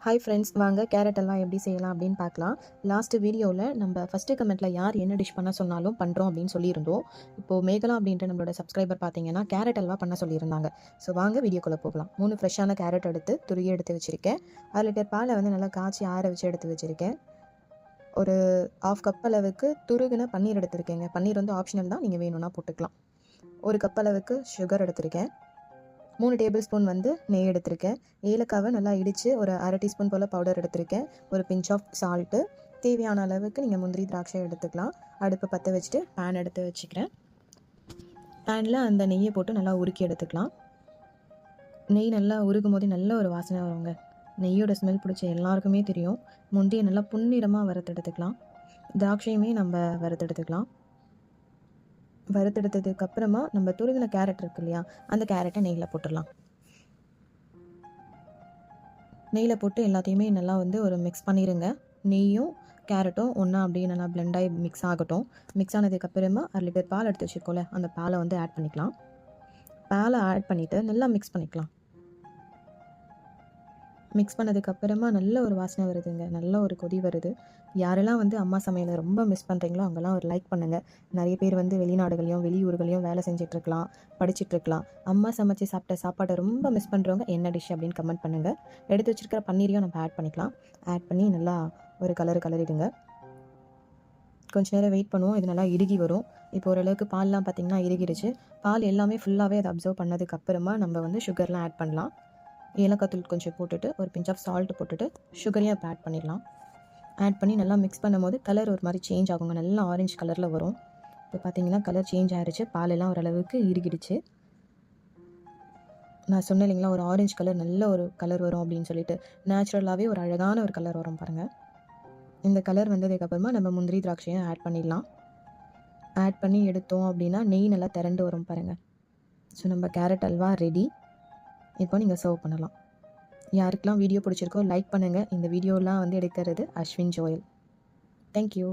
Hi friends, வாங்க carrot halwa எப்படி செய்யலாம் அப்படின்னு பார்க்கலாம். லாஸ்ட் வீடியோவில் நம்ம ஃபஸ்ட்டு கமெண்ட்டில் யார் என்ன டிஷ் பண்ண சொன்னாலும் பண்ணுறோம் அப்படின்னு சொல்லியிருந்தோம். இப்போது மேகலா அப்படின்ற நம்மளோட சப்ஸ்கிரைபர் பார்த்தீங்கன்னா கேரட் அல்வா பண்ண சொல்லியிருந்தாங்க. ஸோ வாங்க வீடியோக்குள்ளே போகலாம். 3 ஃப்ரெஷ்ஷான கேரட் எடுத்து துருகி எடுத்து வச்சுருக்கேன். 1 லிட்டர் பாலை வந்து நல்லா காய்ச்சி ஆற வச்சு எடுத்து வச்சுருக்கேன். ஒரு 1/2 கப் அளவுக்கு துருகின பன்னீர் எடுத்திருக்கேங்க. பன்னீர் வந்து ஆப்ஷனல் தான், நீங்கள் வேணும்னா போட்டுக்கலாம். 1 கப் அளவுக்கு சுகர் எடுத்திருக்கேன். 3 டேபிள் ஸ்பூன் வந்து நெய் எடுத்திருக்கேன். ஏலக்காவை நல்லா இடித்து ஒரு 1/2 டீஸ்பூன் போல் பவுடர் எடுத்திருக்கேன். ஒரு பிஞ்ச் ஆஃப் சால்ட்டு, தேவையான அளவுக்கு நீங்கள் முந்திரி திராட்சை எடுத்துக்கலாம். அடுப்பு பற்ற வச்சுட்டு பேன் எடுத்து வச்சுக்கிறேன். பேனில் அந்த நெய்யை போட்டு நல்லா உருக்கி எடுத்துக்கலாம். நெய் நல்லா உருகும் போது நல்ல ஒரு வாசனை வருங்க. நெய்யோட ஸ்மெல் பிடிச்ச எல்லாருக்குமே தெரியும். முந்திரியை நல்லா புன்னிறமாக வறுத்தெடுத்துக்கலாம். திராட்சையுமே நம்ம வறுத்தெடுத்துக்கலாம். வறுத்தெடுத்ததுக்கு அப்புறமா நம்ம துருவின கேரட் இருக்கு இல்லையா, அந்த கேரட்டை நெய்யில் போட்டுடலாம். நெய்யில் போட்டு எல்லாத்தையுமே நல்லா வந்து ஒரு மிக்ஸ் பண்ணிடுங்க. நெய்யும் கேரட்டும் ஒன்றா அப்படியே நல்லா பிளெண்டாகி மிக்ஸ் ஆகட்டும். மிக்ஸ் ஆனதுக்கப்புறமா 1/2 லிட்டர் பால் எடுத்து வச்சுருக்கோம்ல, அந்த பாலை வந்து ஆட் பண்ணிக்கலாம். பாலை ஆட் பண்ணிவிட்டு நல்லா மிக்ஸ் பண்ணிக்கலாம். மிக்ஸ் பண்ணதுக்கப்புறமா நல்ல ஒரு வாசனை வருதுங்க. நல்ல ஒரு கொதி வருது. யாரெல்லாம் வந்து அம்மா சமையலை ரொம்ப மிஸ் பண்ணுறீங்களோ அங்கெல்லாம் ஒரு லைக் பண்ணுங்கள். நிறைய பேர் வந்து வெளிநாடுகளையும் வெளியூர்களையும் வேலை செஞ்சிட்ருக்கலாம், படிச்சுட்ருக்கலாம். அம்மா சமைச்சு சாப்பிட்ட சாப்பாட்டை ரொம்ப மிஸ் பண்ணுறவங்க என்ன டிஷ் அப்படின்னு கமெண்ட் பண்ணுங்கள். எடுத்து வச்சுருக்கிற பன்னீரையும் நம்ம ஆட் பண்ணிக்கலாம். ஆட் பண்ணி நல்லா ஒரு கலரிடுங்க. கொஞ்ச நேரம் வெயிட் பண்ணுவோம். இது நல்லா இறுகி வரும். இப்போ ஓரளவுக்கு பால்லாம் பார்த்திங்கன்னா இறுகிடுச்சு. பால் எல்லாமே ஃபுல்லாகவே அதை அப்சர்வ் பண்ணதுக்கப்புறமா நம்ம வந்து சுகர்லாம் ஆட் பண்ணலாம். ஏலக்காய் தூள் கொஞ்சம் போட்டுட்டு ஒரு பிஞ்ச் ஆஃப் சால்ட் போட்டுட்டு சுகரையும் இப்போ ஆட் பண்ணிடலாம். ஆட் பண்ணி நல்லா மிக்ஸ் பண்ணும்போது கலர் ஒரு மாதிரி சேஞ்ச் ஆகுங்க. நல்லா ஆரஞ்சு கலரில் வரும். இப்போ பார்த்தீங்கன்னா கலர் சேஞ்ச் ஆகிடுச்சு. பாலெல்லாம் ஓரளவுக்கு இறுகிடுச்சு. நான் சொன்னேன் இல்லைங்களா, ஒரு ஆரஞ்சு கலர் நல்ல ஒரு கலர் வரும் அப்படின்னு சொல்லிட்டு. நேச்சுரலாகவே ஒரு அழகான ஒரு கலர் வரும் பாருங்கள். இந்த கலர் வந்ததுக்கப்புறமா நம்ம முந்திரி திராட்சையும் ஆட் பண்ணிடலாம். ஆட் பண்ணி எடுத்தோம் அப்படின்னா நெய் நல்லா திரண்டு வரும் பாருங்கள். ஸோ நம்ம கேரட் அல்வா ரெடி. இப்போ நீங்கள் சர்வ் பண்ணலாம். யாருக்கெல்லாம் வீடியோ பிடிச்சிருக்கோ லைக் பண்ணுங்கள். இந்த வீடியோலாம் வந்து எடுக்கிறது அஸ்வின் ஜோயல். தேங்க்யூ.